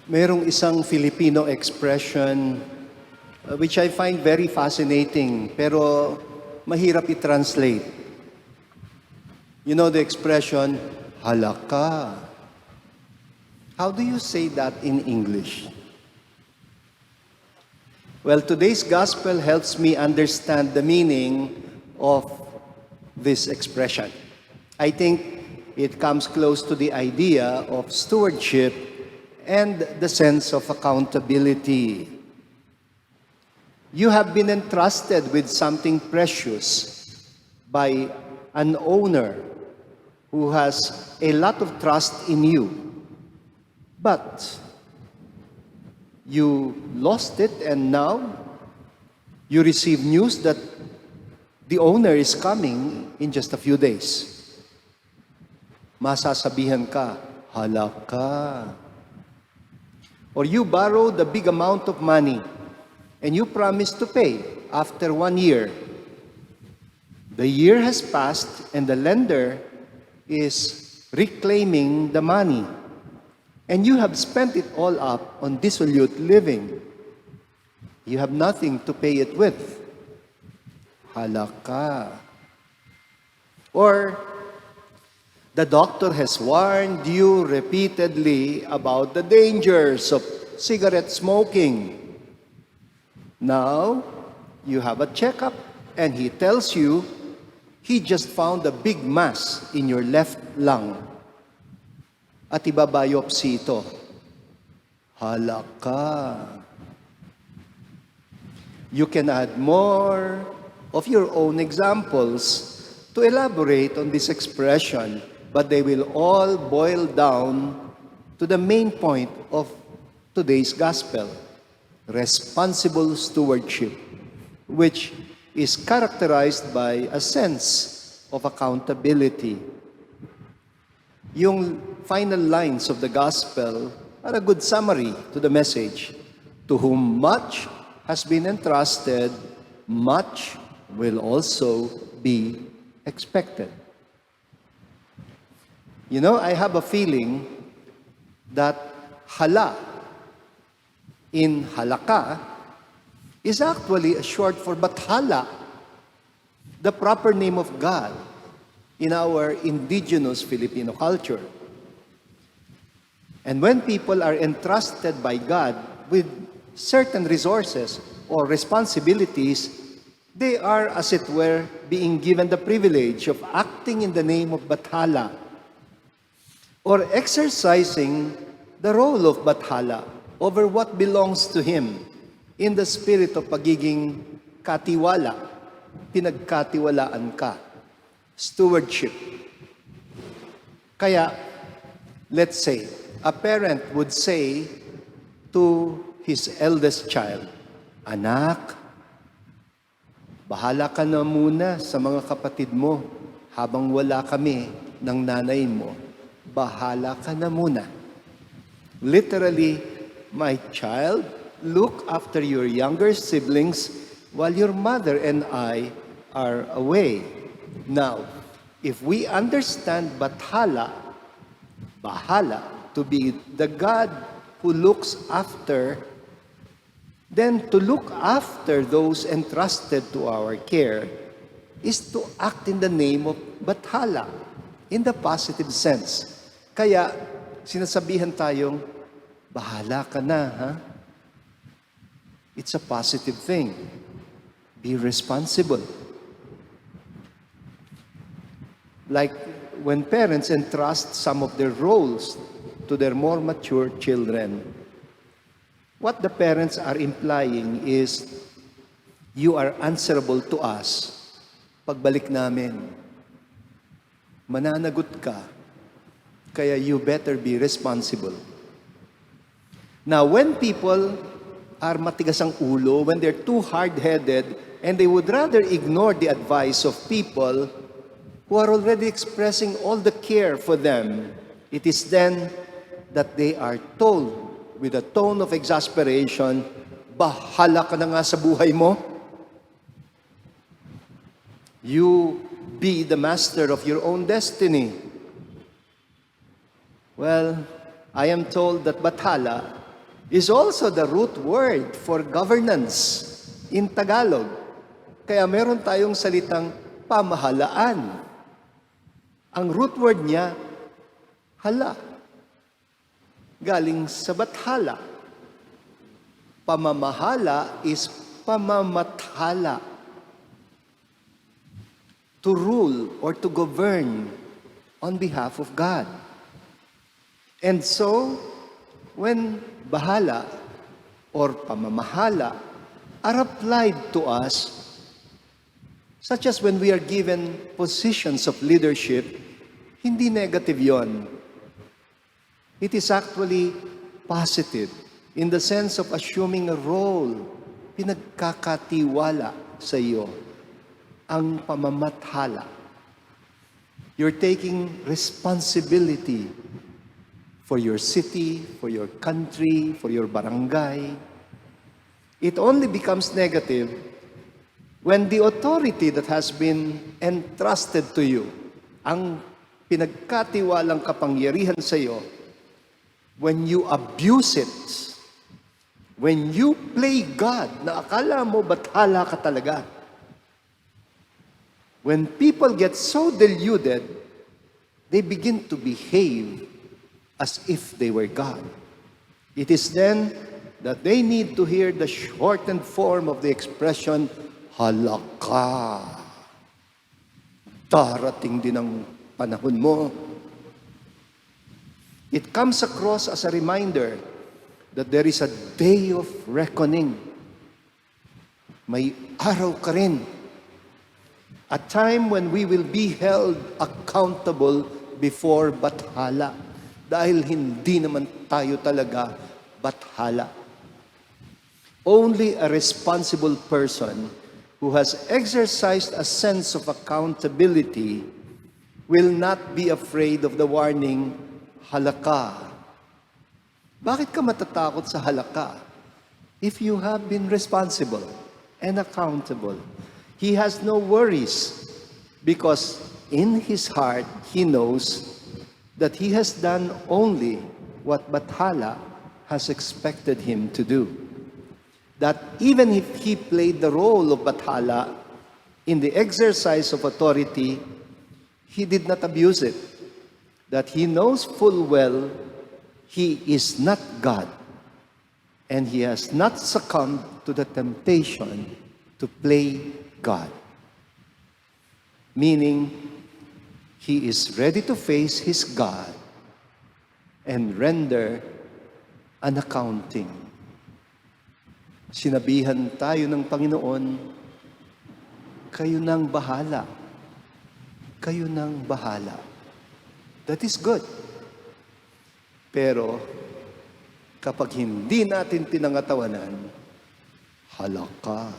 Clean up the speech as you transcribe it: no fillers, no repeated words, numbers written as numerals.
Merong isang Filipino expression which I find very fascinating pero mahirap i-translate. You know the expression, halaka. How do you say that in English? Well, today's gospel helps me understand the meaning of this expression. I think it comes close to the idea of stewardship and the sense of accountability. You have been entrusted with something precious by an owner who has a lot of trust in you. But you lost it and now you receive news that the owner is coming in just a few days. Masasabihan ka, halaka. Or you borrowed a big amount of money and you promised to pay after 1 year. The year has passed and the lender is reclaiming the money. And you have spent it all up on dissolute living. You have nothing to pay it with. Halaka. Or the doctor has warned you repeatedly about the dangers of cigarette smoking. Now, you have a checkup and he tells you he just found a big mass in your left lung. At ibabiopsy ito. Halaka. You can add more of your own examples to elaborate on this expression, but they will all boil down to the main point of today's gospel, responsible stewardship, which is characterized by a sense of accountability. Yung final lines of the gospel are a good summary to the message. To whom much has been entrusted, much will also be expected. You know, I have a feeling that hala in halaka is actually a short for Bathala, the proper name of God in our indigenous Filipino culture. And when people are entrusted by God with certain resources or responsibilities, they are, as it were, being given the privilege of acting in the name of Bathala or exercising the role of Bathala over what belongs to him in the spirit of pagiging katiwala, pinagkatiwalaan ka, stewardship. Kaya, let's say, a parent would say to his eldest child, anak, bahala ka na muna sa mga kapatid mo habang wala kami ng nanay mo. Bahala ka na muna. Literally, my child, look after your younger siblings while your mother and I are away. Now, if we understand Bathala, Bahala, to be the God who looks after, then to look after those entrusted to our care is to act in the name of Bathala, in the positive sense. Kaya, sinasabihan tayong, bahala ka na, ha? It's a positive thing. Be responsible. Like when parents entrust some of their roles to their more mature children, what the parents are implying is, you are answerable to us. Pagbalik namin, mananagot ka, kaya you better be responsible. Now, when people are matigas ang ulo, when they're too hard-headed, and they would rather ignore the advice of people who are already expressing all the care for them, it is then that they are told with a tone of exasperation, bahala ka na nga sa buhay mo. You be the master of your own destiny. Well, I am told that Bathala is also the root word for governance in Tagalog. Kaya meron tayong salitang pamahalaan. Ang root word niya, hala. Galing sa bathala. Pamamahala is pamamathala. To rule or to govern on behalf of God. And so, when bahala or pamamahala are applied to us, such as when we are given positions of leadership, hindi negative yon. It is actually positive in the sense of assuming a role, pinagkakatiwala sa iyo ang pamamathala. You're taking responsibility for your city, for your country, for your barangay. It only becomes negative when the authority that has been entrusted to you, ang pinagkatiwalang kapangyarihan sa iyo, when you abuse it, when you play God, na akala mo bathala ka talaga, when people get so deluded, they begin to behave as if they were God. It is then that they need to hear the shortened form of the expression, halaka. Darating din ang panahon mo. It comes across as a reminder that there is a day of reckoning. May araw ka rin. A time when we will be held accountable before bathala. Dahil hindi naman tayo talaga bathala. Only a responsible person who has exercised a sense of accountability will not be afraid of the warning, halaka. Bakit ka matatakot sa halaka? If you have been responsible and accountable, he has no worries because in his heart he knows that he has done only what bathala has expected him to do. That even if he played the role of bathala in the exercise of authority, he did not abuse it. That he knows full well he is not God, and he has not succumbed to the temptation to play God. Meaning, he is ready to face his God and render an accounting. Sinabihan tayo ng Panginoon, kayo nang bahala. Kayo nang bahala. That is good. Pero, kapag hindi natin pinangatawanan, halaka.